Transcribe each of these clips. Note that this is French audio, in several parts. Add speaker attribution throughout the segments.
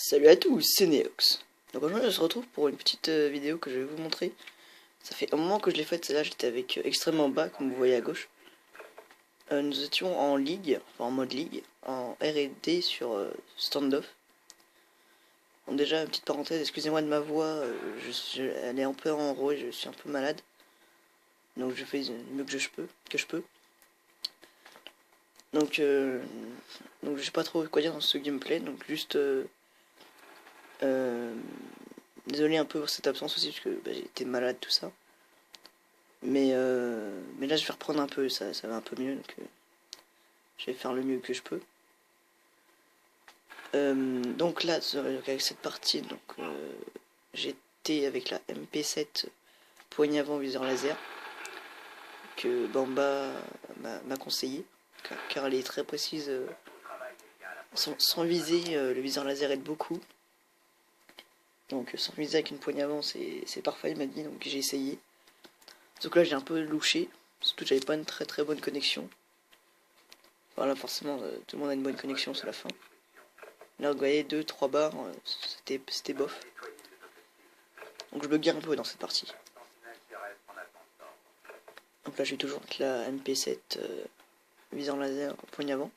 Speaker 1: Salut à tous, c'est Neox. Donc aujourd'hui on se retrouve pour une petite vidéo que je vais vous montrer. Ça fait un moment que je l'ai faite, celle-là j'étais avec extrêmement bas comme vous voyez à gauche. Nous étions en ligue, enfin en mode ligue, en R&D sur standoff. Bon, déjà une petite parenthèse, excusez-moi de ma voix, elle est un peu en rouge, je suis un peu malade. Donc je fais du mieux que je peux. Donc je sais pas trop quoi dire dans ce gameplay, donc juste désolé un peu pour cette absence aussi parce que j'ai été malade tout ça. Mais là je vais reprendre un peu, ça va un peu mieux, donc je vais faire le mieux que je peux. Donc là, avec cette partie, donc j'étais avec la MP7 poignée avant viseur laser que Bamba m'a conseillé, car elle est très précise. Sans viser, le viseur laser aide beaucoup. Donc sans viser avec une poignée avant, c'est parfait, il m'a dit, donc j'ai essayé. Donc là j'ai un peu louché, surtout que j'avais pas une très bonne connexion. Voilà, forcément, tout le monde a une bonne connexion, c'est la fin. Là, vous voyez, 2-3 barres, c'était bof. Donc je buguais un peu dans cette partie. Donc là, j'ai toujours avec la MP7 visant laser, poignée avant.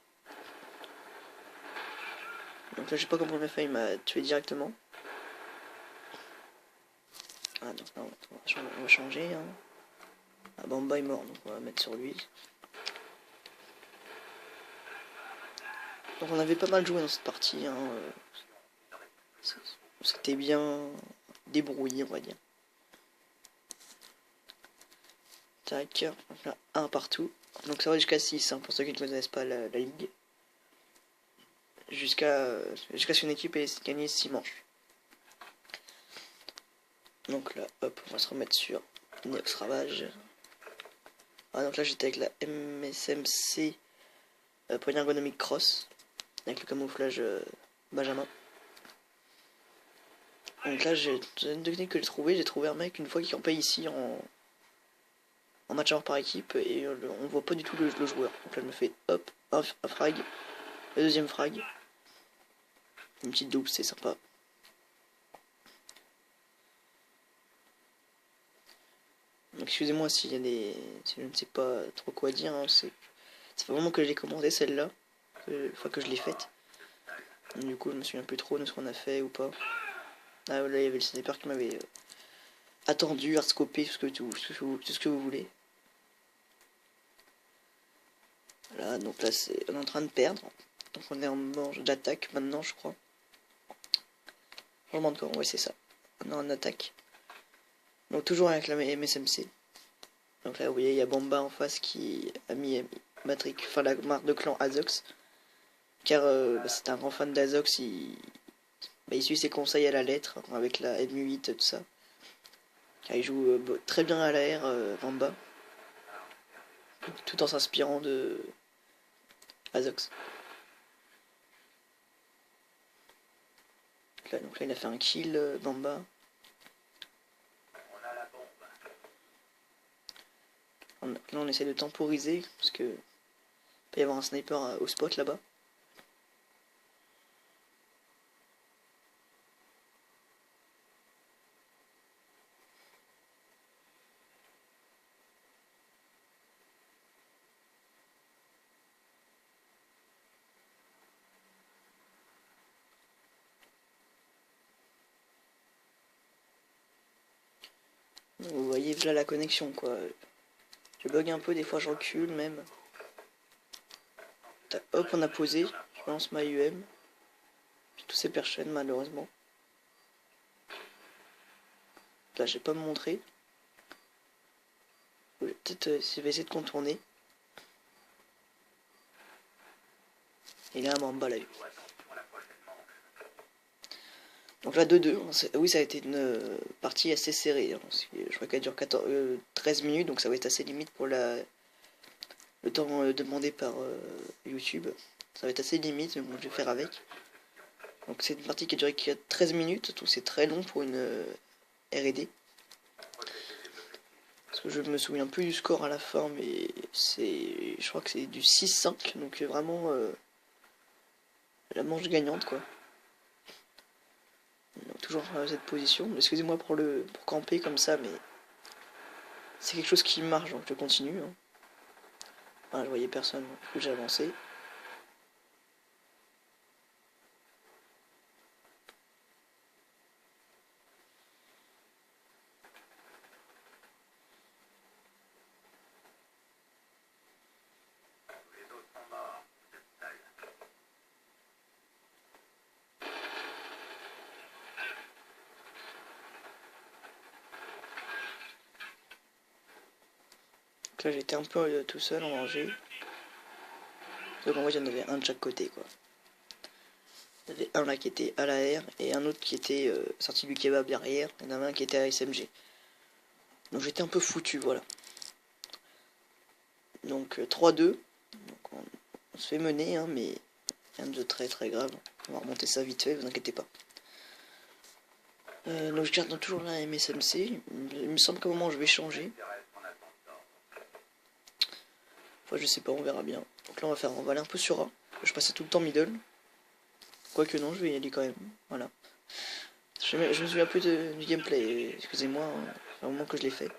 Speaker 1: Donc là, j'ai pas compris ma faille, il m'a tué directement. Ah, donc là, on va changer. Hein. Ah, Bamba est mort, donc on va mettre sur lui. Donc on avait pas mal joué dans cette partie. Hein. C'était bien débrouillé, on va dire. Tac, donc là, 1 partout. Donc ça va jusqu'à 6, hein, pour ceux qui ne connaissent pas la ligue. Jusqu'à ce qu'une équipe ait gagné 6 manches. Donc là, hop, on va se remettre sur Neox Ravage. Ah, donc là, j'étais avec la MSMC poignée ergonomique cross, avec le camouflage Benjamin. Donc là, j'ai une technique que j'ai trouvé un mec une fois qui campait ici en match par équipe et on voit pas du tout le joueur. Donc là, je me fais hop, un frag, le deuxième frag, une petite double, c'est sympa. Donc excusez-moi s'il y a des... si je ne sais pas trop quoi dire, hein, ça fait vraiment que je l'ai commandé celle-là, une fois que je l'ai faite. Du coup je me souviens plus trop de ce qu'on a fait ou pas. Ah là il y avait le sniper qui m'avait attendu, hardscopé, tout ce que vous voulez. Voilà, donc là on est en train de perdre. Donc on est en manche d'attaque maintenant je crois. Changement de camp, ouais c'est ça. On est en attaque. Donc toujours avec la MSMC. Donc là vous voyez il y a Bamba en face qui a mis enfin la marque de clan Azox. Car c'est un grand fan d'Azox, il suit ses conseils à la lettre avec la M8 tout ça. Car il joue très bien à l'air Bamba. Tout en s'inspirant de Azox. Donc là il a fait un kill Bamba. Là on essaie de temporiser parce que il peut y avoir un sniper au spot là-bas. Vous voyez là la connexion quoi. Je bug un peu, des fois je recule même. Hop on a posé, je lance ma UM. Puis tous ces perchaînes malheureusement. Là je vais pas me montrer. Peut-être je vais essayer de contourner. Et là Bamba l'a eu. Donc là 2-2, oui ça a été une partie assez serrée, hein. Je crois qu'elle dure 13 minutes, donc ça va être assez limite pour le temps demandé par YouTube. Ça va être assez limite, mais bon je vais faire avec. Donc c'est une partie qui a duré 13 minutes, donc c'est très long pour une R&D. Parce que je me souviens plus du score à la fin, mais je crois que c'est du 6-5, donc vraiment la manche gagnante quoi. toujours cette position. Excusez-moi pour camper comme ça, mais c'est quelque chose qui marche, donc je continue. Hein. Voilà, je voyais personne, donc du coup j'ai avancé. Donc là j'étais un peu tout seul en danger. Donc en vrai il y en avait un de chaque côté quoi. Il y avait un là qui était à l'AR et un autre qui était sorti du kebab derrière. Il y en avait un qui était à SMG. Donc j'étais un peu foutu, voilà. Donc 3-2. Donc on se fait mener, hein, mais rien de très très grave. On va remonter ça vite fait, vous inquiétez pas. Donc je garde toujours la MSMC. Il me semble qu'à un moment je vais changer. Enfin je sais pas, on verra bien. Donc là on va aller un peu sur A. Je passais tout le temps middle. Quoique non, je vais y aller quand même. Voilà. Je me souviens un peu du gameplay, excusez-moi, hein. C'est un moment que je l'ai fait.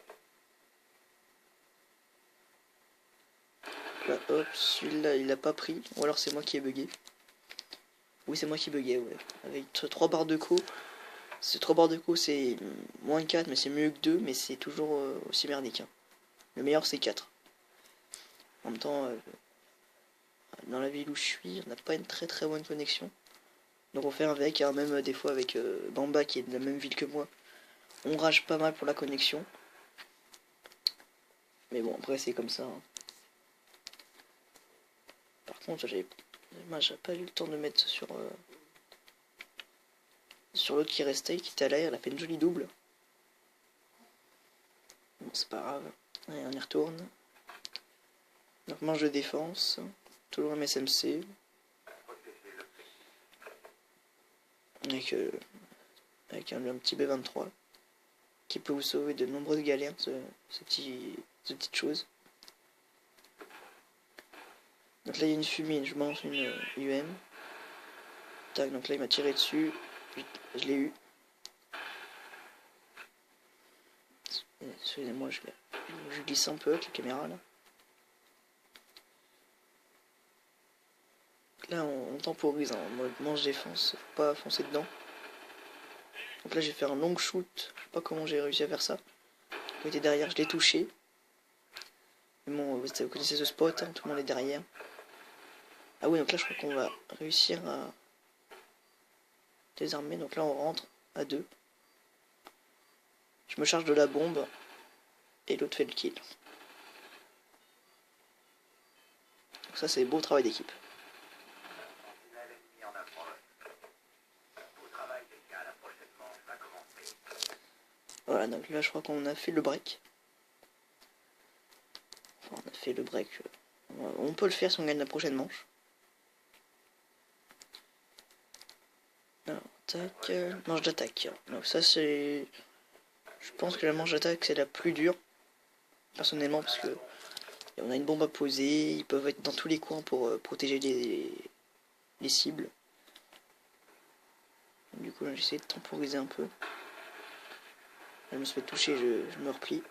Speaker 1: Là, hop, celui-là il a pas pris, ou alors c'est moi qui ai bugué. Oui, c'est moi qui buguais, ouais. Avec 3 barres de co. Ces 3 barres de co c'est moins 4, mais c'est mieux que 2, mais c'est toujours aussi merdique. Hein. Le meilleur c'est 4. En même temps, dans la ville où je suis, on n'a pas une très très bonne connexion. Donc on fait avec, hein, même des fois avec Bamba qui est de la même ville que moi. On rage pas mal pour la connexion. Mais bon, après c'est comme ça. Hein. Par contre, j'ai pas eu le temps de mettre sur l'autre qui restait, qui était à l'air. Elle a fait une jolie double. Bon, c'est pas grave. Allez, on y retourne. Donc manche de défense. Toujours un SMC. Avec un petit B23. Qui peut vous sauver de nombreuses galères, ce petite chose. Donc là il y a une fumée, je lance une UM. Tac, donc là il m'a tiré dessus. Je l'ai eu. Excusez-moi, je glisse un peu avec la caméra là. Là on temporise hein, en mode manche défense, faut pas foncer dedans. Donc là j'ai fait un long shoot, je sais pas comment j'ai réussi à faire ça. Côté derrière je l'ai touché. Mais bon, vous connaissez ce spot, hein, tout le monde est derrière. Ah oui, donc là je crois qu'on va réussir à désarmer. Donc là on rentre à 2. Je me charge de la bombe et l'autre fait le kill. Donc ça c'est beau travail d'équipe. Voilà, donc là je crois qu'on a fait le break. Enfin on a fait le break. On peut le faire si on gagne la prochaine manche. Alors, tac, manche d'attaque. Donc ça c'est... Je pense que la manche d'attaque c'est la plus dure. Personnellement parce que on a une bombe à poser, ils peuvent être dans tous les coins pour protéger les cibles. Du coup là j'essaie de temporiser un peu. Là, je me suis fait toucher, je me replie.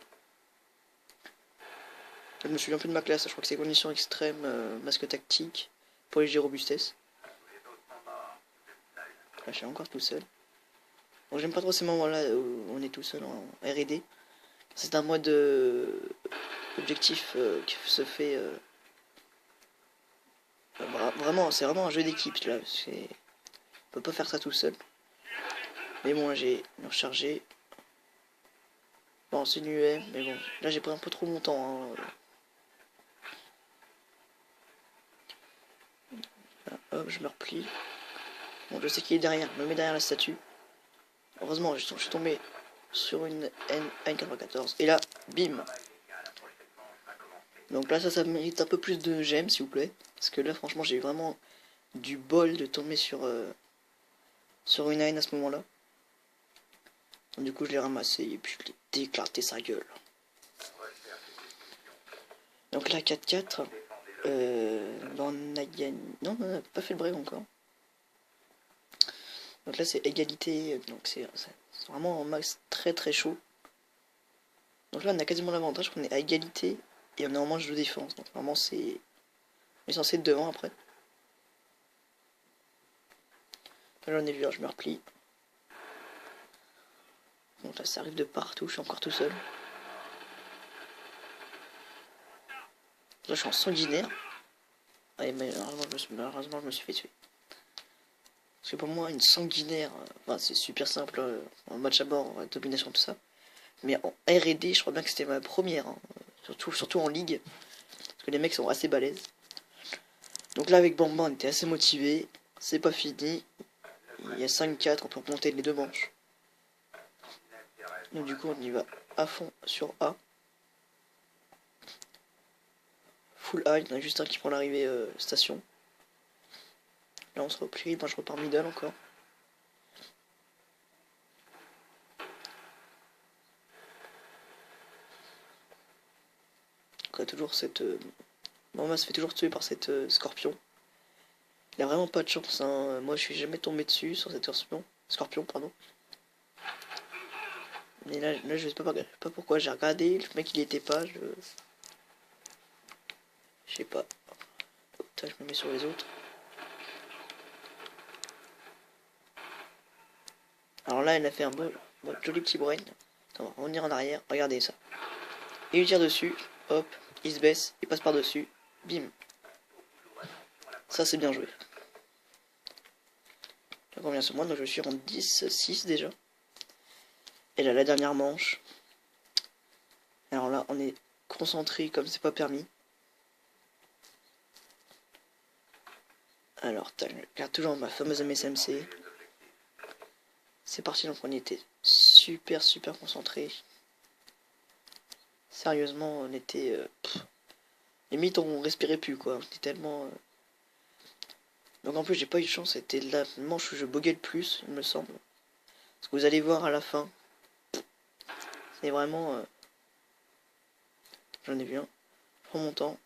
Speaker 1: Là, je me souviens un peu de ma classe, je crois que c'est conditions extrêmes, masque tactique, pour léger robustesse. Là je suis encore tout seul. Bon, j'aime pas trop ces moments là où on est tout seul en R&D. C'est un mode objectif qui se fait vraiment, c'est vraiment un jeu d'équipe là. On peut pas faire ça tout seul. Mais bon, là j'ai rechargé. Bon, c'est une UM, mais bon, là j'ai pris un peu trop longtemps. Hein. Là, hop, je me replie. Bon, je sais qu'il est derrière, je me mets derrière la statue. Heureusement, je suis tombé sur une N94. Et là, bim. Donc là, ça mérite un peu plus de j'aime, s'il vous plaît. Parce que là, franchement, j'ai eu vraiment du bol de tomber sur une N à ce moment-là. Du coup, je l'ai ramassé et puis je l'ai déclarté sa gueule. Donc là, 4-4. On a gagné. Non, on n'a pas fait le break encore. Donc là c'est égalité, donc c'est vraiment un max très très chaud. Donc là on a quasiment l'avantage qu'on est à égalité et on est en manche de défense. Donc vraiment c'est... On est censé être devant après. Là on est vu, je me replie. Donc là ça arrive de partout, je suis encore tout seul. Là je suis en sanguinaire. Ah, mais malheureusement je me suis fait tuer. Parce que pour moi une sanguinaire, enfin, c'est super simple en match à bord, en domination tout ça. Mais en R&D je crois bien que c'était ma première, hein. Surtout en ligue. Parce que les mecs sont assez balèzes. Donc là avec Bamba on était assez motivé. C'est pas fini. Il y a 5-4, on peut remonter les deux manches. Donc du coup on y va à fond sur A. Full A, il y en a juste un qui prend l'arrivée station. Là on se replie, moi je repars middle encore. Donc on a toujours cette... Bamba se fait toujours tuer par cette scorpion. Il a vraiment pas de chance, hein. Moi je suis jamais tombé dessus sur cette scorpion, pardon. Mais là je sais pas pourquoi j'ai regardé, le mec il était pas, je sais pas. Oh, putain, je me mets sur les autres. Alors là elle a fait un bon joli petit brain. Attends, on va revenir en arrière, regardez ça. Il lui tire dessus, hop, il se baisse, il passe par dessus, bim. Ça c'est bien joué. Là on revient sur moi, donc je suis en 10-6 déjà. Et là la dernière manche. Alors là on est concentré comme c'est pas permis. Alors je garde toujours ma fameuse MSMC. C'est parti, donc on était super concentré. Sérieusement on était... limite on respirait plus quoi, on était tellement... Donc en plus j'ai pas eu de chance, c'était la manche où je boguais le plus, il me semble. Parce que vous allez voir à la fin. C'est vraiment... J'en ai vu un. Je prends mon temps.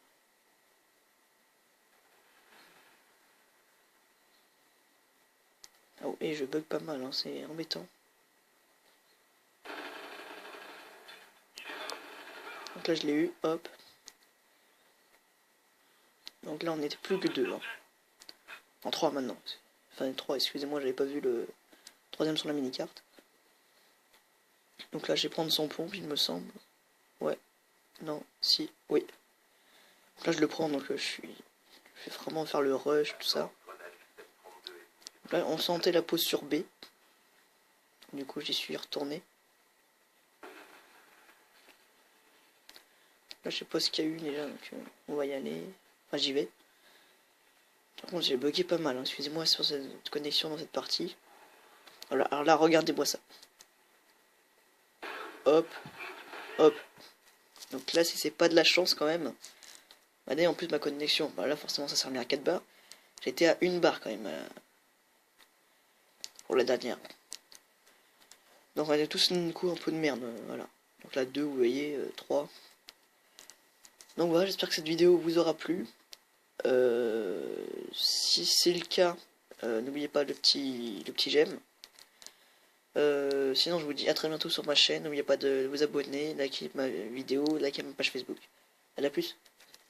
Speaker 1: Oh, et je bug pas mal, hein, c'est embêtant. Donc là je l'ai eu, hop. Donc là on n'était plus que 2. Hein. En 3 maintenant. Enfin 3, excusez-moi, j'avais pas vu le troisième sur la mini-carte. Donc là je vais prendre son pompe, il me semble. Ouais. Non, si, oui. Donc là je le prends, donc je vais vraiment faire le rush, tout ça. Là on sentait la pause sur B. Du coup j'y suis retourné. Là je sais pas ce qu'il y a eu déjà, donc on va y aller. Enfin j'y vais. Par contre j'ai bugué pas mal, hein. Excusez-moi sur cette connexion dans cette partie. Alors là regardez-moi ça. Hop, hop. Donc là si c'est pas de la chance quand même. Regardez en plus ma connexion, bah là forcément ça s'est remis à 4 barres. J'étais à 1 barre quand même. Pour la dernière. Donc on a tous une coup un peu de merde, voilà. Donc là 2 vous voyez, 3. Donc voilà, j'espère que cette vidéo vous aura plu. Si c'est le cas, n'oubliez pas le petit j'aime. Sinon je vous dis à très bientôt sur ma chaîne. N'oubliez pas de vous abonner, liker ma vidéo, liker ma page Facebook. À la plus.